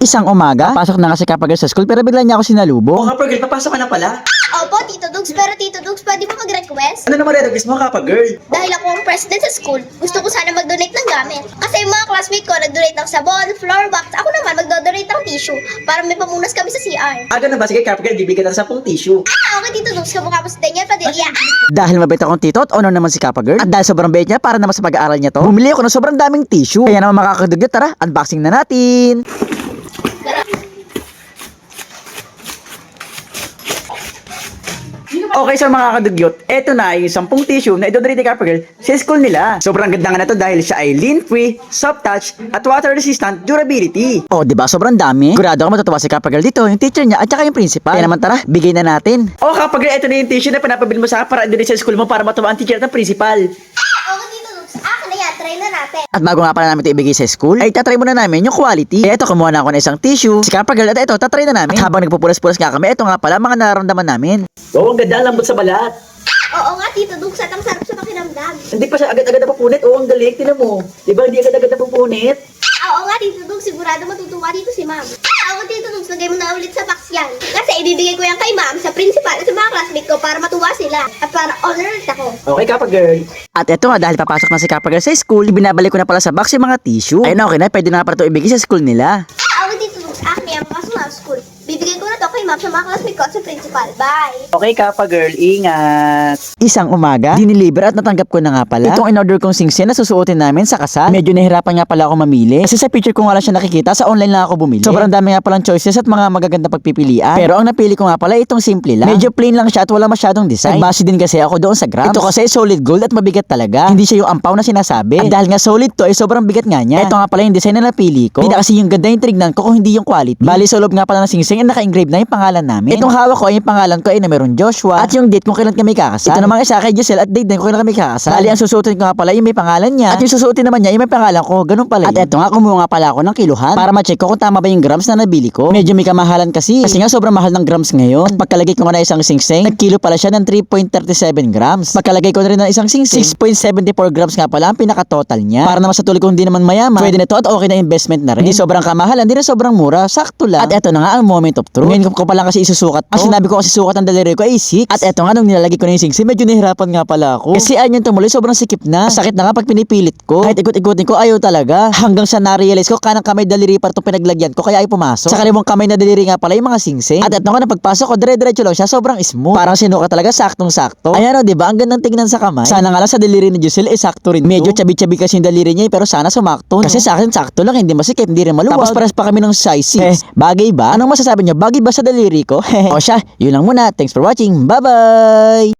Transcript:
Isang umaga, pasok na kasi kapag sa school pero bigla niya ako sinalubong. Oo, Kapag girl, papasok ka na pala. Opo, Tito Dugs, pero Tito Dugs, pwede mo mag-request? Ano naman request mo, Kapag girl? Dahil ako ang president sa school, gusto ko sana mag-donate ng gamit. Kasi yung mga classmate ko nag-donate ng sabon, floor wax, ako naman mag-donate ng tissue para may pamunas kami sa CR. Ganun ba? Sige, Kapag girl, bibigyan kita ng 10 tissue. Okay, Tito Dugs, kamukha mo si Daniel Padilla. Dahil mabait akong tito at honor naman si Kappa Girl. At dahil sobrang bait niya para naman sa pag-aaral niya to, bumili ako ng sobrang daming tissue. Kaya naman makakadugyot, tara, unboxing na natin. Okay, so mga kadugyot, eto na yung 10 tissue na idodonate ni Kappa Girl sa school nila. Sobrang ganda nga na to dahil siya ay lint-free, soft touch, at water-resistant durability. Oh, diba? Sobrang dami. Sigurado ako matutuwa si Kappa Girl dito, yung teacher niya at saka yung principal. Kaya naman tara, bigay na natin. Oh, Kapag girl, eto na yung tissue na pinapabili mo sa akin para idonate sa school mo para matuwa ang teacher at ang principal. Okay, Tito Dugs, akin na yan, try na natin. At bago nga pala namin ito ibigay sa school, ay tatry muna namin yung quality. Kaya ito, kumuha na ako ng isang tissue. Si Kappa Girl, at ito, tatry na namin. At habang nagpupulas-pulas nga kami, ito nga pala mga nararamdaman namin. Oo, ang ganda, lambot sa balat. Oo nga, Tito Dugs, at ang sarap sa pakiramdam. Hindi pa siya agad-agad napupunit. Oo, ang galing. Tinan mo. Di ba hindi agad-agad napupunit? Oo nga, Tito Dugs, sigurado matutuwa dito si Ma'am. Ako, Tito Dugs, lagay mo na ulit sa box yan. Kasi ibibigay ko yan kay Ma'am, sa principal, at sa mga classmate ko para matuwa sila. At para honor ulit ako. Okay, Kapag girl. At eto nga, dahil papasok na si Kappa Girl sa school, binabalik ko na pala sa box yung mga tissue. Ayun, okay na, pwede na pala ito ibigay sa school nila. Ako, Tito Dugs, akin na yan, papasok na sa school. Bibigay ko na to kay Ma'am, sa mga classmate ko at sa principal. Bye! Okay, Kapag girl. Ingat. Isang umaga, diniliver at natanggap ko na nga pala itong in-order kong singsen na susuotin namin sa kasal. Medyo nahirapan nga pala ako mamili kasi sa picture ko nga lang siya nakikita, sa online lang ako bumili. Sobrang dami nga palang choices at mga magaganda pagpipilian. Pero ang napili ko nga pala itong simple lang. Medyo plain lang siya at wala masyadong design. Nagbase din kasi ako doon sa grams. Ito kasi solid gold at mabigat talaga. Hindi siya yung ampaw na sinasabi. At dahil nga solid to ay sobrang bigat nga niya. Ito nga pala yung design na napili ko. Hindi na kasi yung ganda yung trignan ko kung hindi yung quality. Bali sa loob nga pala ng singseng ay naka-engrave na yung pangalan namin. Itong hawak ko ay yung pangalan ko ay na meron Joshua at yung date kung kailan kami kakasal. Ito namang isa kay Giselle at date din kung kailan kami kakasal. Bali ang susuotin ko nga pala yung may pangalan niya at yung susuotin naman niya yung may pangalan ko. Ganun pala. At eto nga kumuha nga pala ako ng kiluhan para ma-check ko kung tama ba yung grams na nabili ko. Medyo may kamahalan kasi nga sobrang mahal ng grams ngayon. At pagkalagay ko nga na isang singseng, nagkilo pala siya ng 3.37 grams. Pagkalagay ko na rin ng isang singseng, 6.74 grams nga pala ang pinaka-total niya. Para naman sa tuloy kung hindi naman mayaman, pwede na to at okay na investment na rin. Hindi sobrang kamahalan, hindi na sobrang mura, sakto lang. At eto na nga ang moment of truth. Ngayon ko pa lang kasi isusukat to. Ang sinabi ko kasi sukat ang daliri ko ay 6. At eto nga nung nilalagay ko na yung singseng, medyo nahirapan nga pala ako. Kasi ayun yung tumuloy, sobrang sikip na. Sakit na nga pag pinipilit ko. Kahit ikot-ikutin ko, ayaw talaga. Hanggang sa na-realize ko, kanang kamay daliri pa itong pinaglagyan ko, kaya ay pumasok. Sa kaliwang kamay na daliri nga pala yung mga singseng. At eto nga na pagpasok ko, dire-diretso lang siya, sobrang smooth. Parang sinukat talaga, saktong-sakto. Ayan o, diba? Ang gandang tingnan sa kamay. Sana nga lang sa daliri ni Giselle, sakto rin. Medyo chabi-chabi kasi yung daliri niya, pero sana sumakto. Kasi sa akin, sakto lang, hindi masikip, hindi rin maluwag. Tapos pares pa kami ng size 6. Bagay ba? Anong masasabi niyo? Bagay ba sa daliri ko? O siya, yun lang muna. Thanks for watching. Bye-bye!